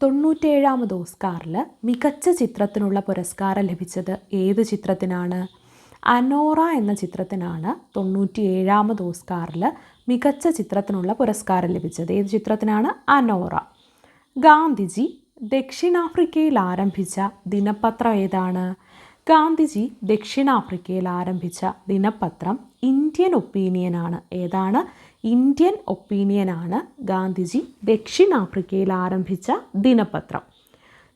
97ാമത് ഓസ്കാറിൽ മികച്ച ചിത്രത്തിനുള്ള പുരസ്കാരം ലഭിച്ചത് ഏത് ചിത്രത്തിനാണ്? അനോറ എന്ന ചിത്രത്തിനാണ് 97ാമത് ഓസ്കാറിൽ മികച്ച ചിത്രത്തിനുള്ള പുരസ്കാരം ലഭിച്ചത്. ഏത് ചിത്രത്തിനാണ്? അനോറ. ഗാന്ധിജി ദക്ഷിണാഫ്രിക്കയിൽ ആരംഭിച്ച ദിനപത്രം ഏതാണ്? ഗാന്ധിജി ദക്ഷിണാഫ്രിക്കയിൽ ആരംഭിച്ച ദിനപത്രം ഇന്ത്യൻ ഒപ്പീനിയനാണ്. ഏതാണ്? ഇന്ത്യൻ ഒപ്പീനിയനാണ് ഗാന്ധിജി ദക്ഷിണാഫ്രിക്കയിൽ ആരംഭിച്ച ദിനപത്രം.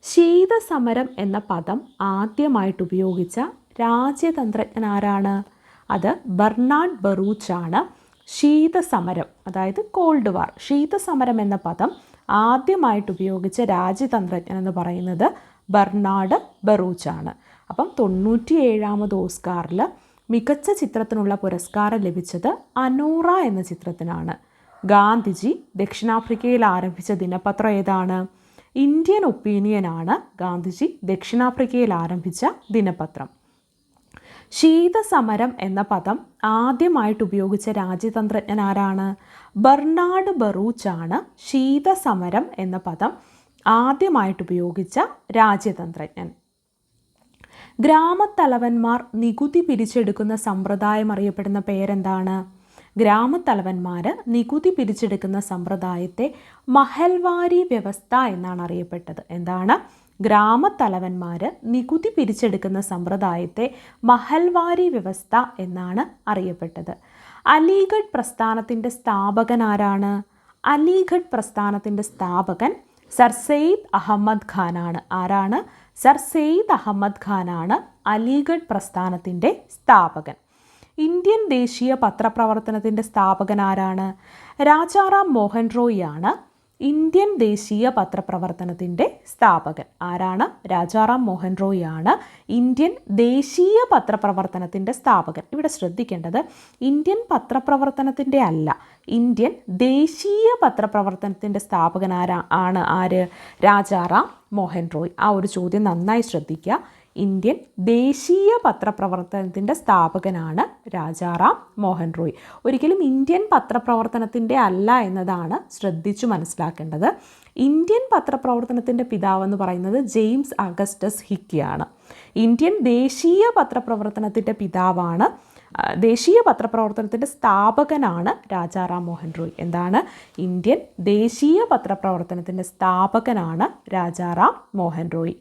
ശീതസമരം എന്ന പദം ആദ്യമായിട്ട് ഉപയോഗിച്ച രാജ്യതന്ത്രജ്ഞൻ ആരാണ്? അത് ബെർണാഡ് ബറൂച്ച് ആണ്. ശീതസമരം, അതായത് കോൾഡ് വാർ, ശീതസമരം എന്ന പദം ആദ്യമായിട്ട് ഉപയോഗിച്ച രാജ്യതന്ത്രജ്ഞൻ എന്ന് പറയുന്നത് ബെർണാഡ് ബറൂച്ച് ആണ്. അപ്പം 97ാമത് ഓസ്കാറിൽ മികച്ച ചിത്രത്തിനുള്ള പുരസ്കാരം ലഭിച്ചത് അനോറ എന്ന ചിത്രത്തിനാണ്. ഗാന്ധിജി ദക്ഷിണാഫ്രിക്കയിൽ ആരംഭിച്ച ദിനപത്രം ഏതാണ്? ഇന്ത്യൻ ഒപ്പീനിയനാണ് ഗാന്ധിജി ദക്ഷിണാഫ്രിക്കയിൽ ആരംഭിച്ച ദിനപത്രം. ശീതസമരം എന്ന പദം ആദ്യമായിട്ട് ഉപയോഗിച്ച രാജ്യതന്ത്രജ്ഞൻ ആരാണ്? ബെർണാഡ് ബറൂച്ച് ആണ് ശീതസമരം എന്ന പദം ആദ്യമായിട്ട് ഉപയോഗിച്ച രാജ്യതന്ത്രജ്ഞൻ. ഗ്രാമത്തലവന്മാർ നികുതി പിരിച്ചെടുക്കുന്ന സമ്പ്രദായം അറിയപ്പെടുന്ന പേരെന്താണ്? ഗ്രാമത്തലവന്മാർ നികുതി പിരിച്ചെടുക്കുന്ന സമ്പ്രദായത്തെ മഹൽവാരി വ്യവസ്ഥ എന്നാണ് അറിയപ്പെട്ടത്. എന്താണ്? ഗ്രാമത്തലവന്മാർ നികുതി പിരിച്ചെടുക്കുന്ന സമ്പ്രദായത്തെ മഹൽവാരി വ്യവസ്ഥ എന്നാണ് അറിയപ്പെട്ടത്. അലിഗഡ് പ്രസ്ഥാനത്തിൻ്റെ സ്ഥാപകൻ ആരാണ്? അലിഗഡ് പ്രസ്ഥാനത്തിൻ്റെ സ്ഥാപകൻ സർ സെയ്ദ് അഹമ്മദ് ഖാനാണ്. ആരാണ്? സർ സെയ്ദ് അഹമ്മദ് ഖാനാണ് അലിഗഡ് പ്രസ്ഥാനത്തിൻ്റെ സ്ഥാപകൻ. ഇന്ത്യൻ ദേശീയ പത്രപ്രവർത്തനത്തിൻ്റെ സ്ഥാപകൻ ആരാണ്? രാജാറാം മോഹൻ റോയ് ആണ് ഇന്ത്യൻ ദേശീയ പത്രപ്രവർത്തനത്തിൻ്റെ സ്ഥാപകൻ. ആരാണ്? രാജാറാം മോഹൻ റോയ് ആണ് ഇന്ത്യൻ ദേശീയ പത്രപ്രവർത്തനത്തിൻ്റെ സ്ഥാപകൻ. ഇവിടെ ശ്രദ്ധിക്കേണ്ടത് ഇന്ത്യൻ പത്രപ്രവർത്തനത്തിൻ്റെ അല്ല, ഇന്ത്യൻ ദേശീയ പത്രപ്രവർത്തനത്തിൻ്റെ സ്ഥാപകൻ ആണ് ആര്? രാജാറാം മോഹൻ റോയ്. ആ ഒരു ചോദ്യം നന്നായി ശ്രദ്ധിക്കുക. ഇന്ത്യൻ ദേശീയ പത്രപ്രവർത്തനത്തിൻ്റെ സ്ഥാപകനാണ് രാജാറാം മോഹൻ റോയ്. ഒരിക്കലും ഇന്ത്യൻ പത്രപ്രവർത്തനത്തിൻ്റെ അല്ല എന്നതാണ് ശ്രദ്ധിച്ചു മനസ്സിലാക്കേണ്ടത്. ഇന്ത്യൻ പത്രപ്രവർത്തനത്തിൻ്റെ പിതാവെന്ന് പറയുന്നത് ജെയിംസ് അഗസ്റ്റസ് ഹിക്കിയാണ്. ഇന്ത്യൻ ദേശീയ പത്രപ്രവർത്തനത്തിൻ്റെ പിതാവാണ്, ദേശീയ പത്രപ്രവർത്തനത്തിൻ്റെ സ്ഥാപകനാണ് രാജാറാം മോഹൻ റോയ്. എന്താണ്? ഇന്ത്യൻ ദേശീയ പത്രപ്രവർത്തനത്തിൻ്റെ സ്ഥാപകനാണ് രാജാറാം മോഹൻ റോയ്.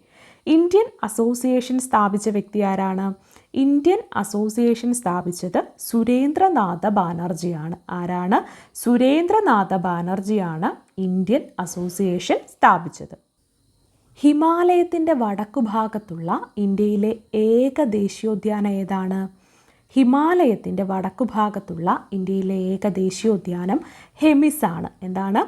ഇന്ത്യൻ അസോസിയേഷൻ സ്ഥാപിച്ച വ്യക്തി ആരാണ്? ഇന്ത്യൻ അസോസിയേഷൻ സ്ഥാപിച്ചത് സുരേന്ദ്രനാഥ ബാനർജിയാണ്. ആരാണ്? സുരേന്ദ്രനാഥ ബാനർജിയാണ് ഇന്ത്യൻ അസോസിയേഷൻ സ്ഥാപിച്ചത്. ഹിമാലയത്തിൻ്റെ വടക്കുഭാഗത്തുള്ള ഇന്ത്യയിലെ ഏക ദേശീയോദ്യാനം ഏതാണ്? ഹിമാലയത്തിൻ്റെ വടക്കുഭാഗത്തുള്ള ഇന്ത്യയിലെ ഏക ദേശീയോദ്യാനം ഹെമിസ് ആണ്. എന്താണ്?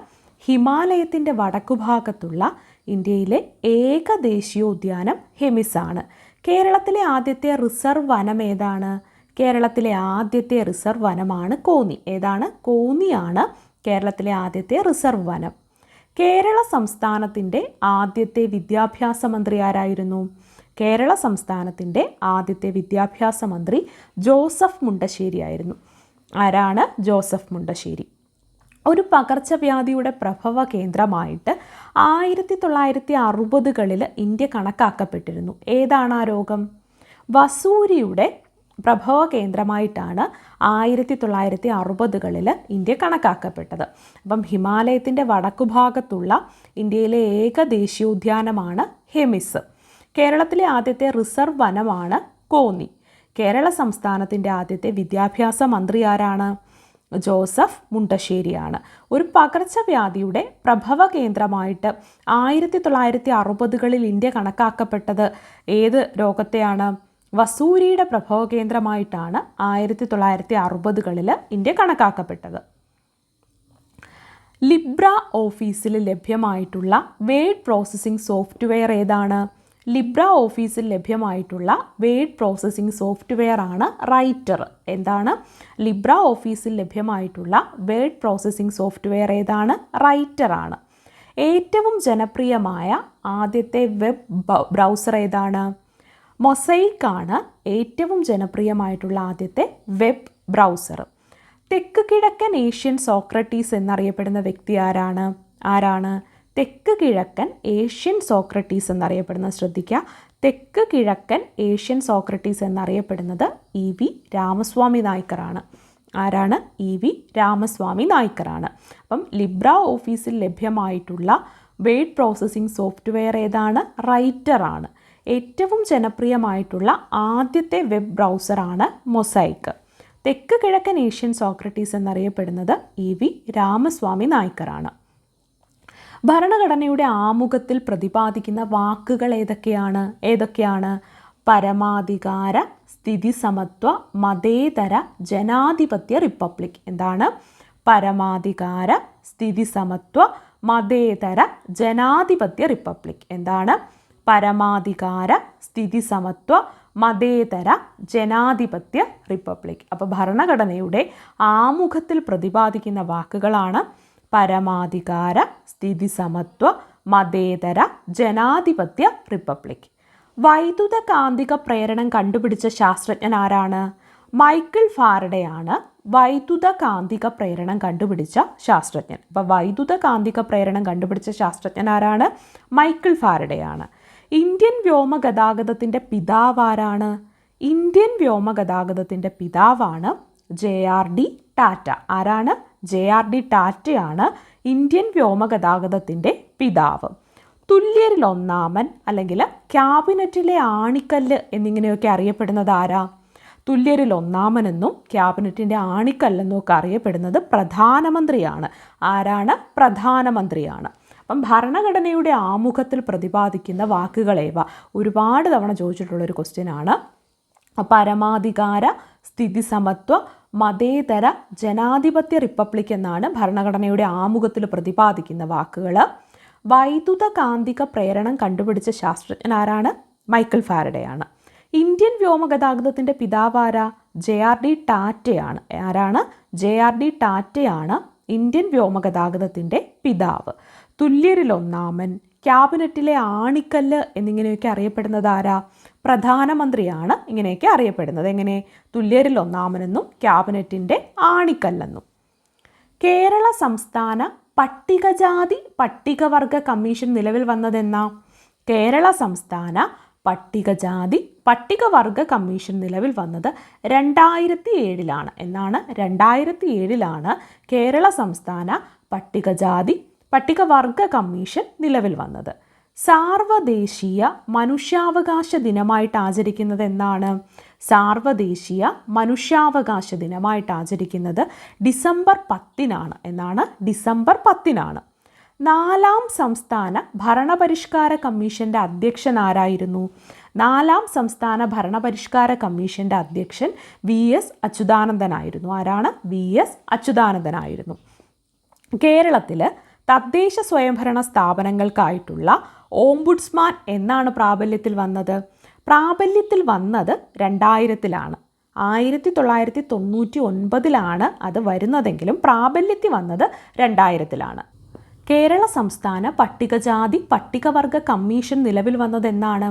ഹിമാലയത്തിൻ്റെ വടക്കുഭാഗത്തുള്ള ഇന്ത്യയിലെ ഏക ദേശീയോദ്യാനം ഹെമിസ് ആണ്. കേരളത്തിലെ ആദ്യത്തെ റിസർവ് വനം ഏതാണ്? കേരളത്തിലെ ആദ്യത്തെ റിസർവ് വനമാണ് കോന്നി. ഏതാണ്? കോന്നിയാണ് കേരളത്തിലെ ആദ്യത്തെ റിസർവ് വനം. കേരള സംസ്ഥാനത്തിൻ്റെ ആദ്യത്തെ വിദ്യാഭ്യാസ മന്ത്രി ആരായിരുന്നു? കേരള സംസ്ഥാനത്തിൻ്റെ ആദ്യത്തെ വിദ്യാഭ്യാസ മന്ത്രി ജോസഫ് മുണ്ടശ്ശേരി ആയിരുന്നു. ആരാണ്? ജോസഫ് മുണ്ടശ്ശേരി. ഒരു പകർച്ചവ്യാധിയുടെ പ്രഭവ കേന്ദ്രമായിട്ട് 1960കളിൽ ഇന്ത്യ കണക്കാക്കപ്പെട്ടിരുന്നു. ഏതാണ് ആ രോഗം? വസൂരിയുടെ പ്രഭവ കേന്ദ്രമായിട്ടാണ് 1960കളിൽ ഇന്ത്യ കണക്കാക്കപ്പെട്ടത്. അപ്പം ഹിമാലയത്തിൻ്റെ വടക്കുഭാഗത്തുള്ള ഇന്ത്യയിലെ ഏക ദേശീയോദ്യാനമാണ് ഹെമിസ്. കേരളത്തിലെ ആദ്യത്തെ റിസർവ് വനമാണ് കോന്നി. കേരള സംസ്ഥാനത്തിൻ്റെ ആദ്യത്തെ വിദ്യാഭ്യാസ മന്ത്രി ആരാണ്? ജോസഫ് മുണ്ടശ്ശേരിയാണ്. ഒരു പകർച്ചവ്യാധിയുടെ പ്രഭവ കേന്ദ്രമായിട്ട് 1960കളിൽ ഇന്ത്യ കണക്കാക്കപ്പെട്ടത് ഏത് രോഗത്തെയാണ്? വസൂരിയുടെ പ്രഭവ കേന്ദ്രമായിട്ടാണ് 1960കളിൽ ഇന്ത്യ കണക്കാക്കപ്പെട്ടത്. ലിബ്ര ഓഫീസിൽ ലഭ്യമായിട്ടുള്ള വേഡ് പ്രോസസ്സിംഗ് സോഫ്റ്റ്വെയർ ഏതാണ്? ലിബ്ര ഓഫീസിൽ ലഭ്യമായിട്ടുള്ള വേഡ് പ്രോസസ്സിംഗ് സോഫ്റ്റ്വെയർ ആണ് റൈറ്റർ. എന്താണ്? ലിബ്ര ഓഫീസിൽ ലഭ്യമായിട്ടുള്ള വേഡ് പ്രോസസ്സിംഗ് സോഫ്റ്റ്വെയർ ഏതാണ്? റൈറ്റർ ആണ്. ഏറ്റവും ജനപ്രിയമായ ആദ്യത്തെ വെബ് ബ്രൗസർ ഏതാണ്? മൊസൈക്ക് ആണ് ഏറ്റവും ജനപ്രിയമായിട്ടുള്ള ആദ്യത്തെ വെബ് ബ്രൗസർ. തെക്ക് കിഴക്കൻ ഏഷ്യൻ സോക്രട്ടീസ് എന്നറിയപ്പെടുന്ന വ്യക്തി ആരാണ്? തെക്ക് കിഴക്കൻ ഏഷ്യൻ സോക്രട്ടീസ് എന്നറിയപ്പെടുന്നത്, ശ്രദ്ധിക്കുക, തെക്ക് കിഴക്കൻ ഏഷ്യൻ സോക്രട്ടീസ് എന്നറിയപ്പെടുന്നത് EV രാമസ്വാമി നായ്ക്കറാണ്. ആരാണ്? EV രാമസ്വാമി നായ്ക്കറാണ്. അപ്പം ലിബ്ര ഓഫീസിൽ ലഭ്യമായിട്ടുള്ള വേഡ് പ്രോസസ്സിംഗ് സോഫ്റ്റ്വെയർ ഏതാണ്? റൈറ്ററാണ്. ഏറ്റവും ജനപ്രിയമായിട്ടുള്ള ആദ്യത്തെ വെബ് ബ്രൗസറാണ് മൊസൈക്ക്. തെക്ക് കിഴക്കൻ ഏഷ്യൻ സോക്രട്ടീസ് എന്നറിയപ്പെടുന്നത് EV രാമസ്വാമി നായ്ക്കറാണ്. ഭരണഘടനയുടെ ആമുഖത്തിൽ പ്രതിപാദിക്കുന്ന വാക്കുകൾ ഏതൊക്കെയാണ്? പരമാധികാര, സ്ഥിതിസമത്വ, മതേതര, ജനാധിപത്യ റിപ്പബ്ലിക്. എന്താണ്? പരമാധികാര, സ്ഥിതിസമത്വ, മതേതര, ജനാധിപത്യ റിപ്പബ്ലിക്. എന്താണ്? പരമാധികാര, സ്ഥിതിസമത്വ, മതേതര, ജനാധിപത്യ റിപ്പബ്ലിക്. അപ്പോൾ ഭരണഘടനയുടെ ആമുഖത്തിൽ പ്രതിപാദിക്കുന്ന വാക്കുകളാണ് പരമാധികാര, സ്ഥിതിസമത്വ, മതേതര, ജനാധിപത്യ റിപ്പബ്ലിക്. വൈദ്യുത കാന്തിക പ്രേരണം കണ്ടുപിടിച്ച ശാസ്ത്രജ്ഞൻ ആരാണ്? മൈക്കിൾ ഫാരഡേ ആണ് വൈദ്യുത കാന്തിക പ്രേരണം കണ്ടുപിടിച്ച ശാസ്ത്രജ്ഞൻ. അപ്പോൾ വൈദ്യുത കാന്തിക പ്രേരണം കണ്ടുപിടിച്ച ശാസ്ത്രജ്ഞൻ ആരാണ്? മൈക്കിൾ ഫാരഡേ ആണ്. ഇന്ത്യൻ വ്യോമഗതാഗതത്തിൻ്റെ പിതാവ് ആരാണ്? ഇന്ത്യൻ വ്യോമഗതാഗതത്തിൻ്റെ പിതാവാണ് JRD ടാറ്റ. ആരാണ്? JRD ടാറ്റയാണ് ഇന്ത്യൻ വ്യോമഗതാഗതത്തിൻ്റെ പിതാവ്. തുല്യരിൽ ഒന്നാമൻ അല്ലെങ്കിൽ ക്യാബിനറ്റിലെ ആണിക്കല്ല് എന്നിങ്ങനെയൊക്കെ അറിയപ്പെടുന്നത് ആരാ? തുല്യരിൽ ഒന്നാമനെന്നും ക്യാബിനറ്റിൻ്റെ ആണിക്കല്ലെന്നും ഒക്കെ അറിയപ്പെടുന്നത് പ്രധാനമന്ത്രിയാണ്. ആരാണ്? പ്രധാനമന്ത്രിയാണ്. അപ്പം ഭരണഘടനയുടെ ആമുഖത്തിൽ പ്രതിപാദിക്കുന്ന വാക്കുകളേവ? ഒരുപാട് തവണ ചോദിച്ചിട്ടുള്ളൊരു ക്വസ്റ്റ്യനാണ്. പരമാധികാര, സ്ഥിതിസമത്വ, മതേതര, ജനാധിപത്യ റിപ്പബ്ലിക് എന്നാണ് ഭരണഘടനയുടെ ആമുഖത്തിൽ പ്രതിപാദിക്കുന്ന വാക്കുകൾ. വൈദ്യുത കാന്തിക പ്രേരണം കണ്ടുപിടിച്ച ശാസ്ത്രജ്ഞൻ ആരാണ്? മൈക്കിൾ ഫാരഡേ ആണ്. ഇന്ത്യൻ വ്യോമഗതാഗതത്തിൻ്റെ പിതാവ് ആരാ? JRD ടാറ്റയാണ്. ആരാണ്? JRD ടാറ്റയാണ് ഇന്ത്യൻ വ്യോമഗതാഗതത്തിൻ്റെ പിതാവ്. തുല്യരിൽ ഒന്നാമൻ, ക്യാബിനറ്റിലെ ആണിക്കല്ല് എന്നിങ്ങനെയൊക്കെ അറിയപ്പെടുന്നത് ആരാ? പ്രധാനമന്ത്രിയാണ് ഇങ്ങനെയൊക്കെ അറിയപ്പെടുന്നത്. എങ്ങനെ? തുല്യരിൽ ഒന്നാമനെന്നും ക്യാബിനറ്റിൻ്റെ ആണിക്കല്ലെന്നും. കേരള സംസ്ഥാന പട്ടികജാതി പട്ടികവർഗ കമ്മീഷൻ നിലവിൽ വന്നതെന്നാ? കേരള സംസ്ഥാന പട്ടികജാതി പട്ടികവർഗ കമ്മീഷൻ നിലവിൽ വന്നത് 2007 എന്നാണ്. 2007 കേരള സംസ്ഥാന പട്ടികജാതി പട്ടികവർഗ കമ്മീഷൻ നിലവിൽ വന്നത്. സാർവദേശീയ മനുഷ്യാവകാശ ദിനമായിട്ട് ആചരിക്കുന്നത് എന്നാണ്? സാർവദേശീയ മനുഷ്യാവകാശ ദിനമായിട്ട് ആചരിക്കുന്നത് ഡിസംബർ 10 എന്നാണ്. ഡിസംബർ 10. 4ാം സംസ്ഥാന ഭരണപരിഷ്കാര കമ്മീഷൻ്റെ അധ്യക്ഷൻ ആരായിരുന്നു? 4ാം സംസ്ഥാന ഭരണപരിഷ്കാര കമ്മീഷൻ്റെ അധ്യക്ഷൻ VS അച്യുതാനന്ദനായിരുന്നു. ആരാണ്? VS അച്യുതാനന്ദനായിരുന്നു. കേരളത്തിൽ തദ്ദേശ സ്വയംഭരണ സ്ഥാപനങ്ങൾക്കായിട്ടുള്ള ഓംബുഡ്സ്മാൻ എന്നാണ് പ്രാബല്യത്തിൽ വന്നത്? പ്രാബല്യത്തിൽ വന്നത് 2000 1999 അത് വരുന്നതെങ്കിലും പ്രാബല്യത്തിൽ വന്നത് 2000 കേരള സംസ്ഥാന പട്ടികജാതി പട്ടികവർഗ കമ്മീഷൻ നിലവിൽ വന്നത് എന്നാണ്?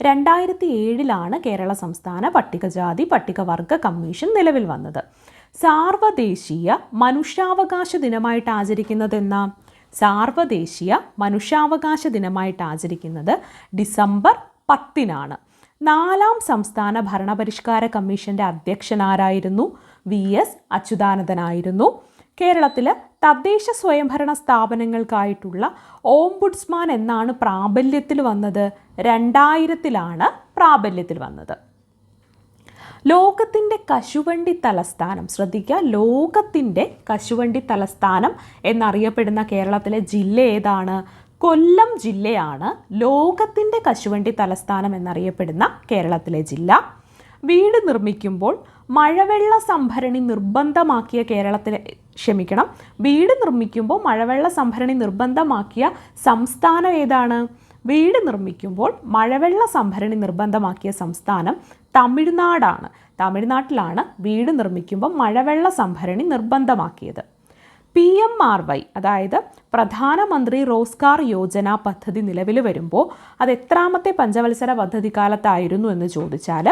2007 കേരള സംസ്ഥാന പട്ടികജാതി പട്ടികവർഗ കമ്മീഷൻ നിലവിൽ വന്നത്. സാർവദേശീയ മനുഷ്യാവകാശ ദിനമായിട്ട് ആചരിക്കുന്നത് എന്നാ? സാർവദേശീയ മനുഷ്യാവകാശ ദിനമായിട്ട് ആചരിക്കുന്നത് ഡിസംബർ 10. 4ാം സംസ്ഥാന ഭരണപരിഷ്കാര കമ്മീഷൻ്റെ അധ്യക്ഷനാരായിരുന്നു? VS അച്യുതാനന്ദനായിരുന്നു. കേരളത്തിൽ തദ്ദേശ സ്വയംഭരണ സ്ഥാപനങ്ങൾക്കായിട്ടുള്ള ഓംബുഡ്സ്മാൻ എന്നാണ് പ്രാബല്യത്തിൽ വന്നത്? 2000 പ്രാബല്യത്തിൽ വന്നത്. ലോകത്തിൻ്റെ കശുവണ്ടി തലസ്ഥാനം, ശ്രദ്ധിക്കുക, ലോകത്തിൻ്റെ കശുവണ്ടി തലസ്ഥാനം എന്നറിയപ്പെടുന്ന കേരളത്തിലെ ജില്ല ഏതാണ്? കൊല്ലം ജില്ലയാണ് ലോകത്തിൻ്റെ കശുവണ്ടി തലസ്ഥാനം എന്നറിയപ്പെടുന്ന കേരളത്തിലെ ജില്ല. വീട് നിർമ്മിക്കുമ്പോൾ മഴവെള്ള സംഭരണി നിർബന്ധമാക്കിയ വീട് നിർമ്മിക്കുമ്പോൾ മഴവെള്ള സംഭരണി നിർബന്ധമാക്കിയ സംസ്ഥാനം ഏതാണ്? വീട് നിർമ്മിക്കുമ്പോൾ മഴവെള്ള സംഭരണി നിർബന്ധമാക്കിയ സംസ്ഥാനം തമിഴ്നാടാണ്. തമിഴ്നാട്ടിലാണ് വീട് നിർമ്മിക്കുമ്പോൾ മഴവെള്ള സംഭരണി നിർബന്ധമാക്കിയത്. PMRY അതായത് പ്രധാനമന്ത്രി റോസ്ഗാർ യോജന പദ്ധതി നിലവിൽ വരുമ്പോൾ അത് എത്രാമത്തെ പഞ്ചവത്സര പദ്ധതി കാലത്തായിരുന്നു എന്ന് ചോദിച്ചാൽ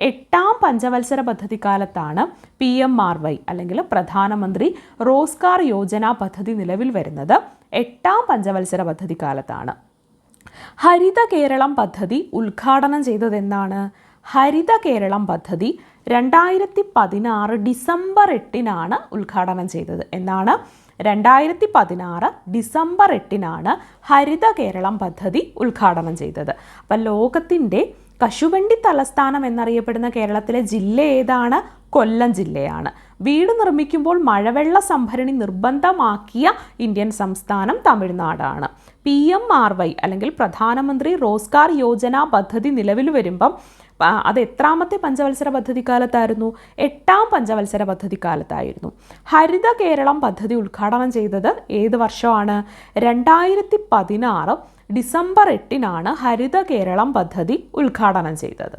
8ാം പഞ്ചവത്സര പദ്ധതി കാലത്താണ് PMRY അല്ലെങ്കിൽ പ്രധാനമന്ത്രി റോസ്ഗാർ യോജന പദ്ധതി നിലവിൽ വരുന്നത്. 8ാം പഞ്ചവത്സര പദ്ധതി കാലത്താണ്. ഹരിത കേരളം പദ്ധതി ഉദ്ഘാടനം ചെയ്തതെന്നാണ്? ഹരിത കേരളം പദ്ധതി 2016 ഡിസംബർ 8-നാണ് ഉദ്ഘാടനം ചെയ്തത്. എന്നാണ്? 2016 ഡിസംബർ 8-നാണ് ഹരിത കേരളം പദ്ധതി ഉദ്ഘാടനം ചെയ്തത്. അപ്പം ലോകത്തിൻ്റെ കശുവണ്ടി തലസ്ഥാനം എന്നറിയപ്പെടുന്ന കേരളത്തിലെ ജില്ല ഏതാണ്? കൊല്ലം ജില്ലയാണ്. വീട് നിർമ്മിക്കുമ്പോൾ മഴവെള്ള സംഭരണി നിർബന്ധമാക്കിയ ഇന്ത്യൻ സംസ്ഥാനം തമിഴ്നാടാണ്. PMRY അല്ലെങ്കിൽ പ്രധാനമന്ത്രി റോസ്ഗാർ യോജന പദ്ധതി നിലവിൽ വരുമ്പം അത് എത്രാമത്തെ പഞ്ചവത്സര പദ്ധതി കാലത്തായിരുന്നു? 8ാം പഞ്ചവത്സര പദ്ധതി കാലത്തായിരുന്നു. ഹരിത കേരളം പദ്ധതി ഉദ്ഘാടനം ചെയ്തത് ഏത് വർഷമാണ്? 2016 ഡിസംബർ 8-നാണ് ഹരിത കേരളം പദ്ധതി ഉദ്ഘാടനം ചെയ്തത്.